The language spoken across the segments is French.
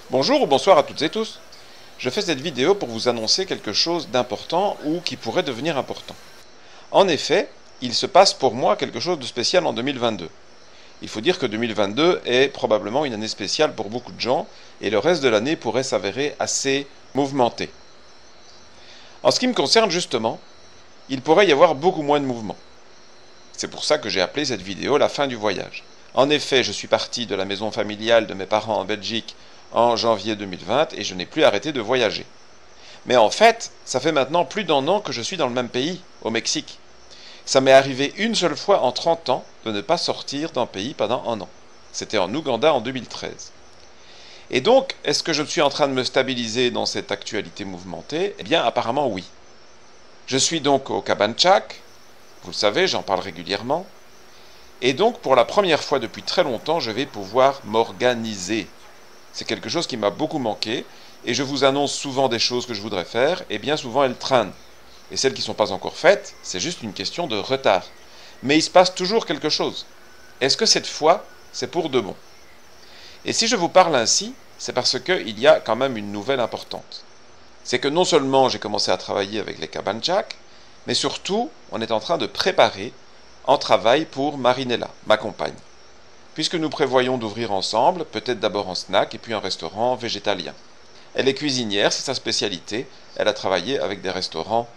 Bonjour ou bonsoir à toutes et tous. Je fais cette vidéo pour vous annoncer quelque chose d'important ou qui pourrait devenir important. En effet, il se passe pour moi quelque chose de spécial en 2022. Il faut dire que 2022 est probablement une année spéciale pour beaucoup de gens et le reste de l'année pourrait s'avérer assez mouvementé. En ce qui me concerne justement, il pourrait y avoir beaucoup moins de mouvements. C'est pour ça que j'ai appelé cette vidéo la fin du voyage. En effet, je suis parti de la maison familiale de mes parents en Belgique en janvier 2020 et je n'ai plus arrêté de voyager. Mais en fait, ça fait maintenant plus d'1 an que je suis dans le même pays, au Mexique. Ça m'est arrivé une seule fois en 30 ans de ne pas sortir d'un pays pendant 1 an. C'était en Ouganda en 2013. Et donc, est-ce que je suis en train de me stabiliser dans cette actualité mouvementée? Eh bien, apparemment oui. Je suis donc au Cabanchac, vous le savez, j'en parle régulièrement. Et donc, pour la première fois depuis très longtemps, je vais pouvoir m'organiser. C'est quelque chose qui m'a beaucoup manqué, et je vous annonce souvent des choses que je voudrais faire, et bien souvent elles traînent. Et celles qui ne sont pas encore faites, c'est juste une question de retard. Mais il se passe toujours quelque chose. Est-ce que cette fois, c'est pour de bon? Et si je vous parle ainsi, c'est parce qu'il y a quand même une nouvelle importante. C'est que non seulement j'ai commencé à travailler avec les Cabanchac, mais surtout, on est en train de préparer en travail pour Marinella, ma compagne. Puisque nous prévoyons d'ouvrir ensemble, peut-être d'abord un snack et puis un restaurant végétalien. Elle est cuisinière, c'est sa spécialité. Elle a travaillé avec des restaurants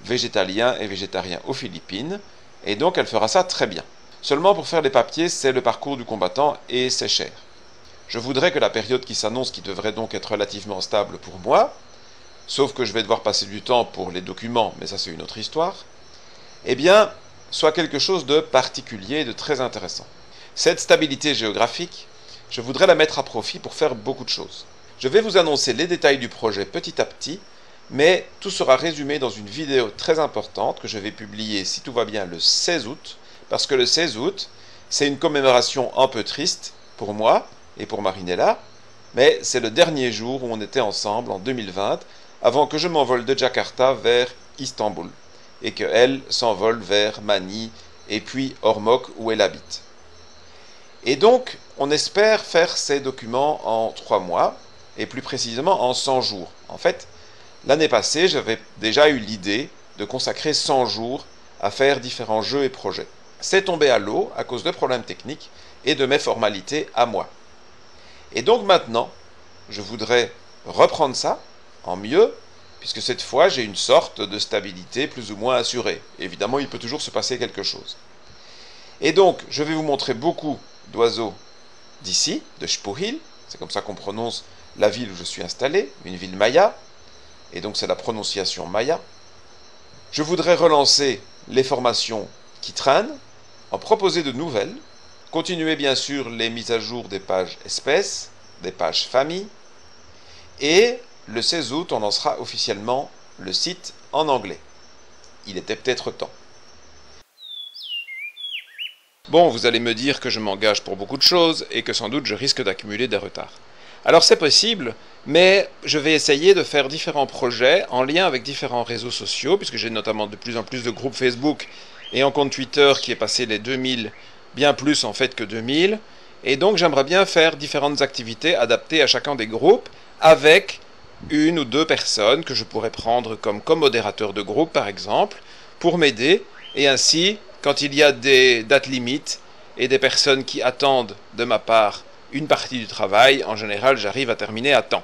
végétaliens et végétariens aux Philippines, et donc elle fera ça très bien. Seulement pour faire les papiers, c'est le parcours du combattant et c'est cher. Je voudrais que la période qui s'annonce, qui devrait donc être relativement stable pour moi, sauf que je vais devoir passer du temps pour les documents, mais ça c'est une autre histoire, eh bien, soit quelque chose de particulier et de très intéressant. Cette stabilité géographique, je voudrais la mettre à profit pour faire beaucoup de choses. Je vais vous annoncer les détails du projet petit à petit, mais tout sera résumé dans une vidéo très importante que je vais publier, si tout va bien, le 16 août, parce que le 16 août, c'est une commémoration un peu triste pour moi et pour Marinella, mais c'est le dernier jour où on était ensemble en 2020, avant que je m'envole de Jakarta vers Istanbul, et qu'elle s'envole vers Mani, et puis Ormoc où elle habite. Et donc, on espère faire ces documents en 3 mois, et plus précisément en 100 jours. En fait, l'année passée, j'avais déjà eu l'idée de consacrer 100 jours à faire différents jeux et projets. C'est tombé à l'eau à cause de problèmes techniques et de mes formalités à moi. Et donc maintenant, je voudrais reprendre ça en mieux, puisque cette fois, j'ai une sorte de stabilité plus ou moins assurée. Évidemment, il peut toujours se passer quelque chose. Et donc, je vais vous montrer beaucoup d'oiseaux d'ici, de Xpujil, c'est comme ça qu'on prononce la ville où je suis installé, une ville maya, et donc c'est la prononciation maya. Je voudrais relancer les formations qui traînent, en proposer de nouvelles, continuer bien sûr les mises à jour des pages espèces, des pages famille, et le 16 août, on lancera officiellement le site en anglais. Il était peut-être temps. Bon, vous allez me dire que je m'engage pour beaucoup de choses et que sans doute je risque d'accumuler des retards. Alors c'est possible, mais je vais essayer de faire différents projets en lien avec différents réseaux sociaux, puisque j'ai notamment de plus en plus de groupes Facebook et un compte Twitter qui est passé les 2000, bien plus en fait que 2000, et donc j'aimerais bien faire différentes activités adaptées à chacun des groupes, avec 1 ou 2 personnes que je pourrais prendre comme co-modérateur de groupe par exemple, pour m'aider, et ainsi, quand il y a des dates limites et des personnes qui attendent de ma part une partie du travail, en général j'arrive à terminer à temps.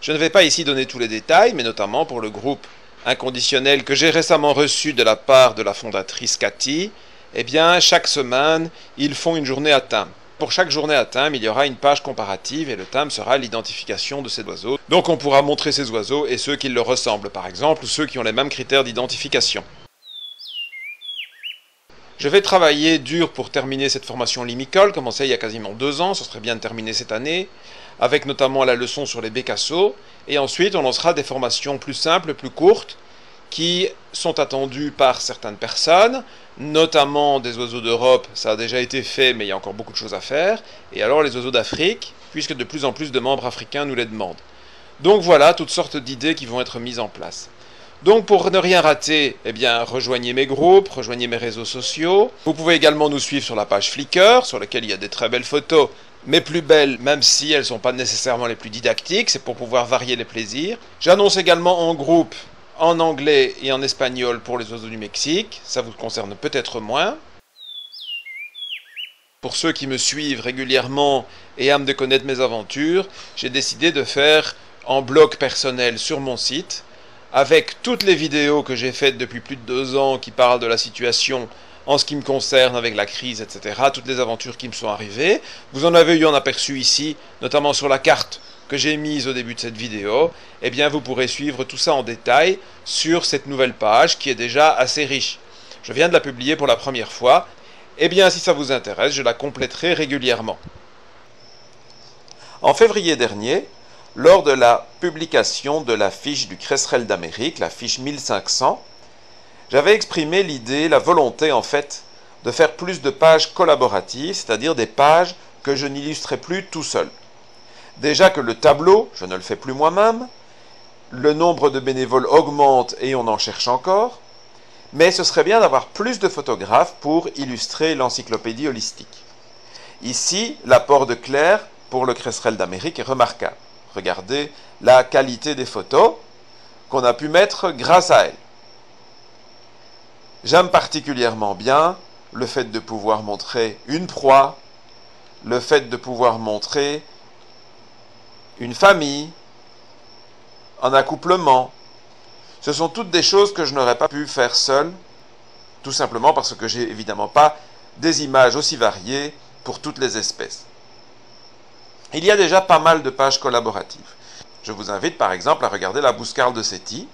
Je ne vais pas ici donner tous les détails, mais notamment pour le groupe inconditionnel que j'ai récemment reçu de la part de la fondatrice Cathy, eh bien chaque semaine ils font une journée à thème. Pour chaque journée à thème, il y aura une page comparative et le thème sera l'identification de ces oiseaux. Donc on pourra montrer ces oiseaux et ceux qui leur ressemblent par exemple, ou ceux qui ont les mêmes critères d'identification. Je vais travailler dur pour terminer cette formation limicole, commencée il y a quasiment 2 ans, ce serait bien de terminer cette année, avec notamment la leçon sur les bécassos, et ensuite on lancera des formations plus simples, plus courtes, qui sont attendues par certaines personnes, notamment des oiseaux d'Europe, ça a déjà été fait, mais il y a encore beaucoup de choses à faire, et alors les oiseaux d'Afrique, puisque de plus en plus de membres africains nous les demandent. Donc voilà, toutes sortes d'idées qui vont être mises en place. Donc pour ne rien rater, eh bien, rejoignez mes groupes, rejoignez mes réseaux sociaux. Vous pouvez également nous suivre sur la page Flickr, sur laquelle il y a des très belles photos mes plus belles, même si elles ne sont pas nécessairement les plus didactiques, c'est pour pouvoir varier les plaisirs. J'annonce également en groupe, en anglais et en espagnol pour les oiseaux du Mexique, ça vous concerne peut-être moins. Pour ceux qui me suivent régulièrement et aiment de connaître mes aventures, j'ai décidé de faire en blog personnel sur mon site, avec toutes les vidéos que j'ai faites depuis plus de 2 ans qui parlent de la situation en ce qui me concerne avec la crise, etc., toutes les aventures qui me sont arrivées. Vous en avez eu un aperçu ici, notamment sur la carte que j'ai mise au début de cette vidéo. Eh bien, vous pourrez suivre tout ça en détail sur cette nouvelle page qui est déjà assez riche. Je viens de la publier pour la première fois. Eh bien, si ça vous intéresse, je la compléterai régulièrement. En février dernier, lors de la publication de la fiche du Cresserelle d'Amérique, la fiche 1500, j'avais exprimé l'idée, la volonté en fait, de faire plus de pages collaboratives, c'est-à-dire des pages que je n'illustrais plus tout seul. Déjà que le tableau, je ne le fais plus moi-même, le nombre de bénévoles augmente et on en cherche encore, mais ce serait bien d'avoir plus de photographes pour illustrer l'encyclopédie holistique. Ici, l'apport de Claire pour le Cresserelle d'Amérique est remarquable. Regardez la qualité des photos qu'on a pu mettre grâce à elle. J'aime particulièrement bien le fait de pouvoir montrer une proie, le fait de pouvoir montrer une famille, un accouplement. Ce sont toutes des choses que je n'aurais pas pu faire seul, tout simplement parce que j'ai évidemment pas des images aussi variées pour toutes les espèces. Il y a déjà pas mal de pages collaboratives. Je vous invite par exemple à regarder la Bouscarle de Séti,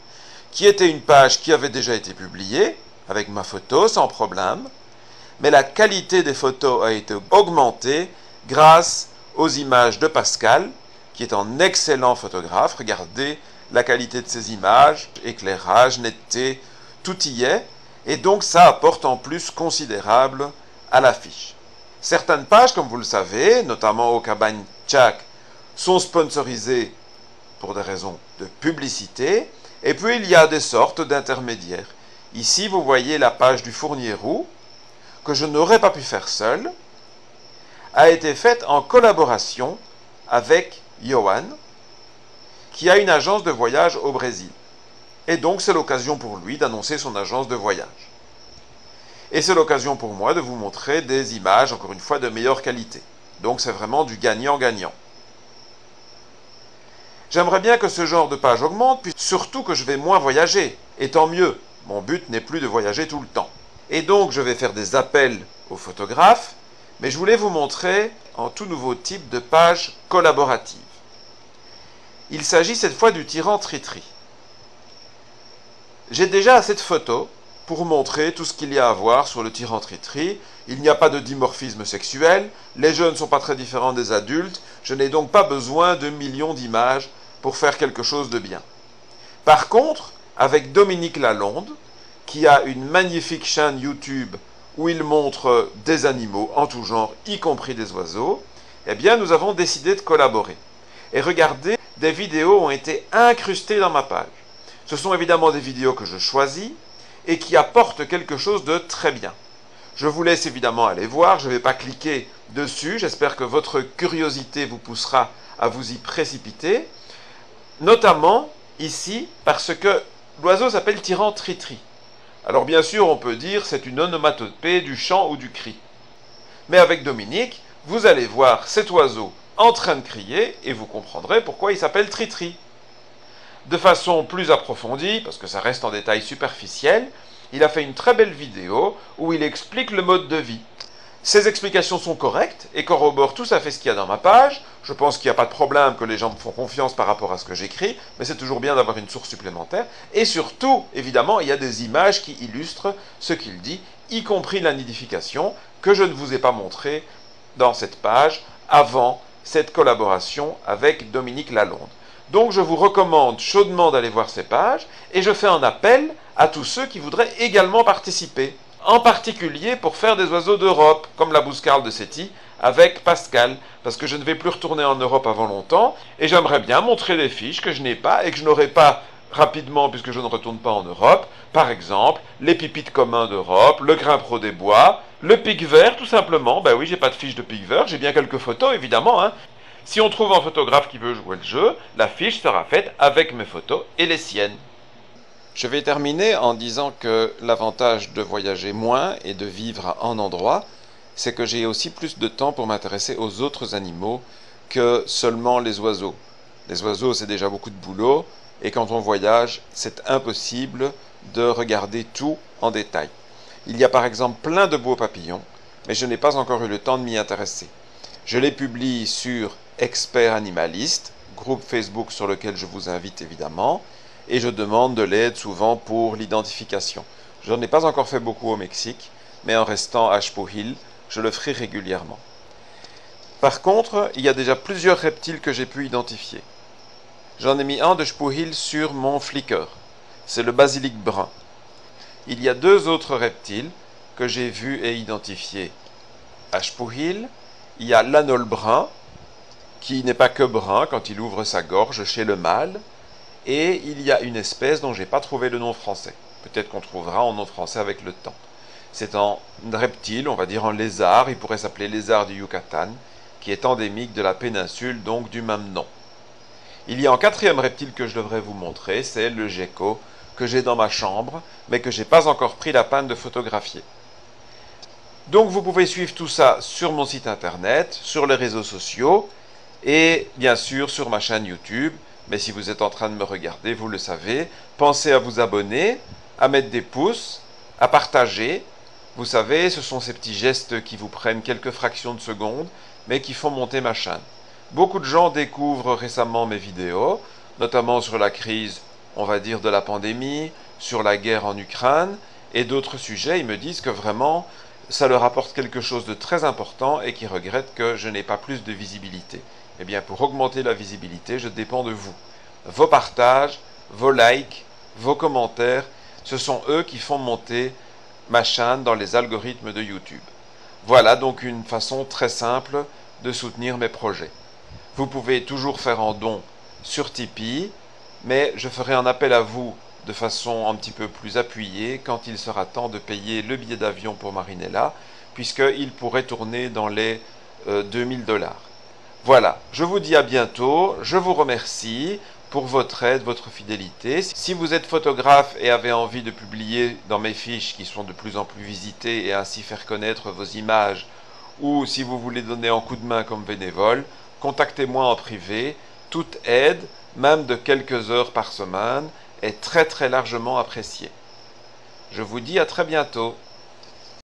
qui était une page qui avait déjà été publiée, avec ma photo sans problème, mais la qualité des photos a été augmentée grâce aux images de Pascal, qui est un excellent photographe. Regardez la qualité de ces images, éclairage, netteté, tout y est, et donc ça apporte en plus considérable à la fiche. Certaines pages, comme vous le savez, notamment au Cabagne Tchak, sont sponsorisées pour des raisons de publicité, et puis il y a des sortes d'intermédiaires. Ici, vous voyez la page du Fournier Roux, que je n'aurais pas pu faire seul, a été faite en collaboration avec Johan, qui a une agence de voyage au Brésil. Et donc, c'est l'occasion pour lui d'annoncer son agence de voyage. Et c'est l'occasion pour moi de vous montrer des images, encore une fois, de meilleure qualité. Donc, c'est vraiment du gagnant-gagnant. J'aimerais bien que ce genre de page augmente, puis surtout que je vais moins voyager. Et tant mieux. Mon but n'est plus de voyager tout le temps. Et donc, je vais faire des appels aux photographes, mais je voulais vous montrer un tout nouveau type de page collaborative. Il s'agit cette fois du tyran Tritri. J'ai déjà assez de photos pour montrer tout ce qu'il y a à voir sur le tyran Tritri. Il n'y a pas de dimorphisme sexuel, les jeunes ne sont pas très différents des adultes, je n'ai donc pas besoin de millions d'images pour faire quelque chose de bien. Par contre, avec Dominique Lalonde, qui a une magnifique chaîne YouTube où il montre des animaux en tout genre, y compris des oiseaux, eh bien nous avons décidé de collaborer. Et regardez, des vidéos ont été incrustées dans ma page. Ce sont évidemment des vidéos que je choisis et qui apportent quelque chose de très bien. Je vous laisse évidemment aller voir, je ne vais pas cliquer dessus, j'espère que votre curiosité vous poussera à vous y précipiter, notamment ici parce que l'oiseau s'appelle tyran Tritri. Alors bien sûr, on peut dire c'est une onomatopée du chant ou du cri. Mais avec Dominique, vous allez voir cet oiseau en train de crier et vous comprendrez pourquoi il s'appelle Tritri. De façon plus approfondie, parce que ça reste en détail superficiel, il a fait une très belle vidéo où il explique le mode de vie. Ces explications sont correctes et corroborent tout à fait ce qu'il y a dans ma page. Je pense qu'il n'y a pas de problème, que les gens me font confiance par rapport à ce que j'écris, mais c'est toujours bien d'avoir une source supplémentaire. Et surtout, évidemment, il y a des images qui illustrent ce qu'il dit, y compris la nidification, que je ne vous ai pas montré dans cette page avant cette collaboration avec Dominique Lalonde. Donc je vous recommande chaudement d'aller voir ces pages et je fais un appel à tous ceux qui voudraient également participer, en particulier pour faire des oiseaux d'Europe, comme la Bouscarle de Séti, avec Pascal, parce que je ne vais plus retourner en Europe avant longtemps, et j'aimerais bien montrer des fiches que je n'ai pas et que je n'aurai pas rapidement, puisque je ne retourne pas en Europe, par exemple, les Pipites communs d'Europe, le Grimpro des bois, le pic vert, tout simplement. Ben oui, j'ai pas de fiche de pic vert, j'ai bien quelques photos, évidemment, hein. Si on trouve un photographe qui veut jouer le jeu, la fiche sera faite avec mes photos et les siennes. Je vais terminer en disant que l'avantage de voyager moins et de vivre en endroit, c'est que j'ai aussi plus de temps pour m'intéresser aux autres animaux que seulement les oiseaux. Les oiseaux, c'est déjà beaucoup de boulot, et quand on voyage, c'est impossible de regarder tout en détail. Il y a par exemple plein de beaux papillons, mais je n'ai pas encore eu le temps de m'y intéresser. Je les publie sur Expert Animaliste, groupe Facebook sur lequel je vous invite évidemment, et je demande de l'aide souvent pour l'identification. Je n'en ai pas encore fait beaucoup au Mexique, mais en restant à Xpujil, je le ferai régulièrement. Par contre, il y a déjà plusieurs reptiles que j'ai pu identifier. J'en ai mis un de Xpujil sur mon Flickr. C'est le basilic brun. Il y a deux autres reptiles que j'ai vus et identifiés à Xpujil. Il y a l'anole brun, qui n'est pas que brun quand il ouvre sa gorge chez le mâle. Et il y a une espèce dont je n'ai pas trouvé le nom français. Peut-être qu'on trouvera en nom français avec le temps. C'est un reptile, on va dire un lézard, il pourrait s'appeler lézard du Yucatan, qui est endémique de la péninsule, donc du même nom. Il y a un quatrième reptile que je devrais vous montrer, c'est le gecko, que j'ai dans ma chambre, mais que je n'ai pas encore pris la peine de photographier. Donc vous pouvez suivre tout ça sur mon site internet, sur les réseaux sociaux, et bien sûr sur ma chaîne YouTube. Mais si vous êtes en train de me regarder, vous le savez, pensez à vous abonner, à mettre des pouces, à partager. Vous savez, ce sont ces petits gestes qui vous prennent quelques fractions de seconde, mais qui font monter ma chaîne. Beaucoup de gens découvrent récemment mes vidéos, notamment sur la crise, on va dire, de la pandémie, sur la guerre en Ukraine, et d'autres sujets. Ils me disent que vraiment, ça leur apporte quelque chose de très important et qu'ils regrettent que je n'ai pas plus de visibilité. Eh bien, pour augmenter la visibilité, je dépends de vous. Vos partages, vos likes, vos commentaires, ce sont eux qui font monter ma chaîne dans les algorithmes de YouTube. Voilà donc une façon très simple de soutenir mes projets. Vous pouvez toujours faire un don sur Tipeee, mais je ferai un appel à vous de façon un petit peu plus appuyée quand il sera temps de payer le billet d'avion pour Marinella, puisqu'il pourrait tourner dans les 2000 $. Voilà, je vous dis à bientôt, je vous remercie pour votre aide, votre fidélité. Si vous êtes photographe et avez envie de publier dans mes fiches qui sont de plus en plus visitées et ainsi faire connaître vos images, ou si vous voulez donner un coup de main comme bénévole, contactez-moi en privé. Toute aide, même de quelques heures par semaine, est très très largement appréciée. Je vous dis à très bientôt.